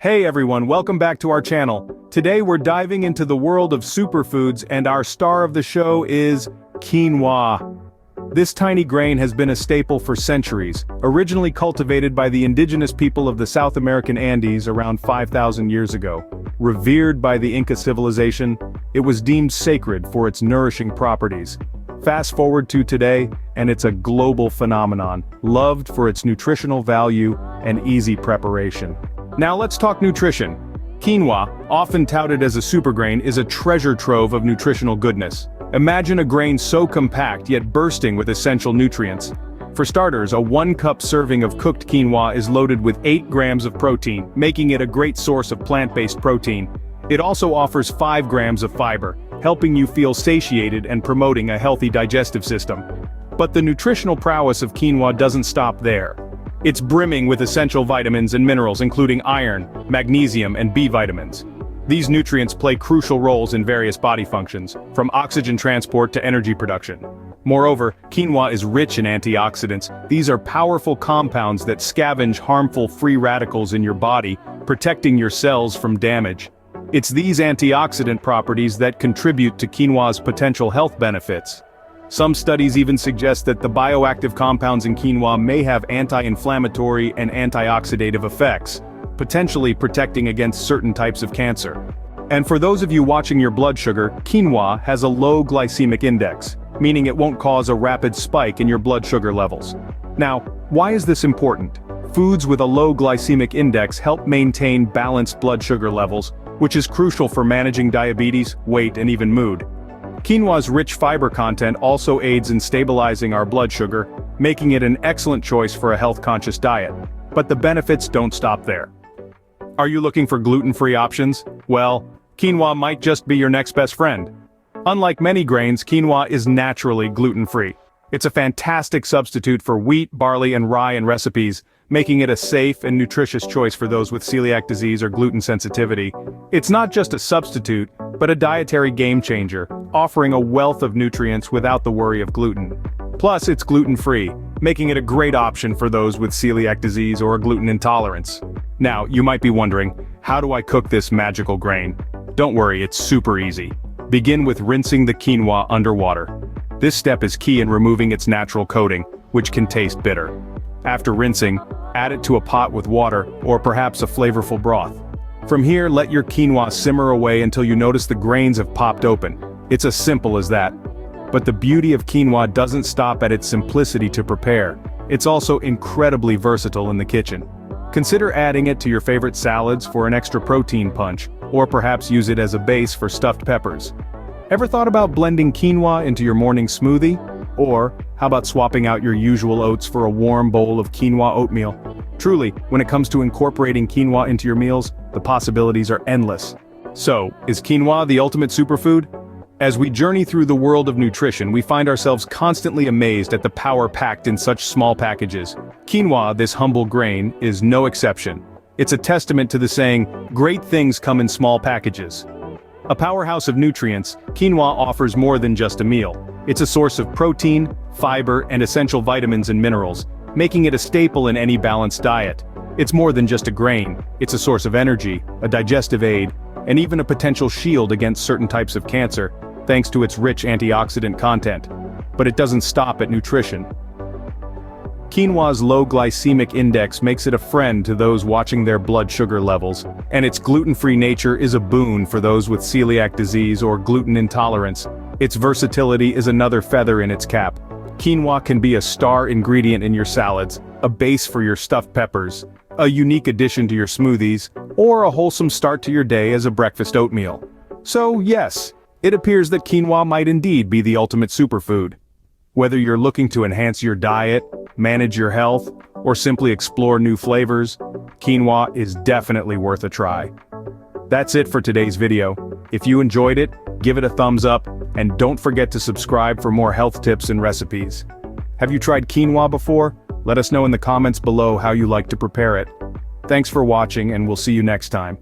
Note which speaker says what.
Speaker 1: Hey everyone, welcome back to our channel. Today we're diving into the world of superfoods and our star of the show is quinoa. This tiny grain has been a staple for centuries, originally cultivated by the indigenous people of the South American Andes around 5,000 years ago. Revered by the Inca civilization, it was deemed sacred for its nourishing properties. Fast forward to today, and it's a global phenomenon, loved for its nutritional value and easy preparation. Now let's talk nutrition. Quinoa, often touted as a supergrain, is a treasure trove of nutritional goodness. Imagine a grain so compact yet bursting with essential nutrients. For starters, a 1-cup serving of cooked quinoa is loaded with 8 grams of protein, making it a great source of plant-based protein. It also offers 5 grams of fiber, helping you feel satiated and promoting a healthy digestive system. But the nutritional prowess of quinoa doesn't stop there. It's brimming with essential vitamins and minerals including iron, magnesium, and B vitamins. These nutrients play crucial roles in various body functions, from oxygen transport to energy production. Moreover, quinoa is rich in antioxidants. These are powerful compounds that scavenge harmful free radicals in your body, protecting your cells from damage. It's these antioxidant properties that contribute to quinoa's potential health benefits. Some studies even suggest that the bioactive compounds in quinoa may have anti-inflammatory and antioxidative effects, potentially protecting against certain types of cancer. And for those of you watching your blood sugar, quinoa has a low glycemic index, meaning it won't cause a rapid spike in your blood sugar levels. Now, why is this important? Foods with a low glycemic index help maintain balanced blood sugar levels, which is crucial for managing diabetes, weight, and even mood. Quinoa's rich fiber content also aids in stabilizing our blood sugar, making it an excellent choice for a health-conscious diet. But the benefits don't stop there. Are you looking for gluten-free options? Well, quinoa might just be your next best friend. Unlike many grains, quinoa is naturally gluten-free. It's a fantastic substitute for wheat, barley, and rye in recipes, making it a safe and nutritious choice for those with celiac disease or gluten sensitivity. It's not just a substitute, but a dietary game-changer, offering a wealth of nutrients without the worry of gluten. Plus, it's gluten-free, making it a great option for those with celiac disease or a gluten intolerance. Now, you might be wondering, how do I cook this magical grain? Don't worry, it's super easy. Begin with rinsing the quinoa underwater. This step is key in removing its natural coating, which can taste bitter. After rinsing, add it to a pot with water, or perhaps a flavorful broth. From here, let your quinoa simmer away until you notice the grains have popped open. It's as simple as that. But the beauty of quinoa doesn't stop at its simplicity to prepare. It's also incredibly versatile in the kitchen. Consider adding it to your favorite salads for an extra protein punch, or perhaps use it as a base for stuffed peppers. Ever thought about blending quinoa into your morning smoothie? Or, how about swapping out your usual oats for a warm bowl of quinoa oatmeal? Truly, when it comes to incorporating quinoa into your meals, the possibilities are endless. So, is quinoa the ultimate superfood? As we journey through the world of nutrition, we find ourselves constantly amazed at the power packed in such small packages. Quinoa, this humble grain, is no exception. It's a testament to the saying, "Great things come in small packages." A powerhouse of nutrients, quinoa offers more than just a meal. It's a source of protein, fiber, and essential vitamins and minerals, making it a staple in any balanced diet. It's more than just a grain. It's a source of energy, a digestive aid, and even a potential shield against certain types of cancer, thanks to its rich antioxidant content. But it doesn't stop at nutrition. Quinoa's low glycemic index makes it a friend to those watching their blood sugar levels, and its gluten-free nature is a boon for those with celiac disease or gluten intolerance. Its versatility is another feather in its cap. Quinoa can be a star ingredient in your salads, a base for your stuffed peppers, a unique addition to your smoothies, or a wholesome start to your day as a breakfast oatmeal. So yes, it appears that quinoa might indeed be the ultimate superfood. Whether you're looking to enhance your diet, manage your health, or simply explore new flavors, quinoa is definitely worth a try. That's it for today's video. If you enjoyed it, give it a thumbs up, and don't forget to subscribe for more health tips and recipes. Have you tried quinoa before? Let us know in the comments below how you like to prepare it. Thanks for watching, and we'll see you next time.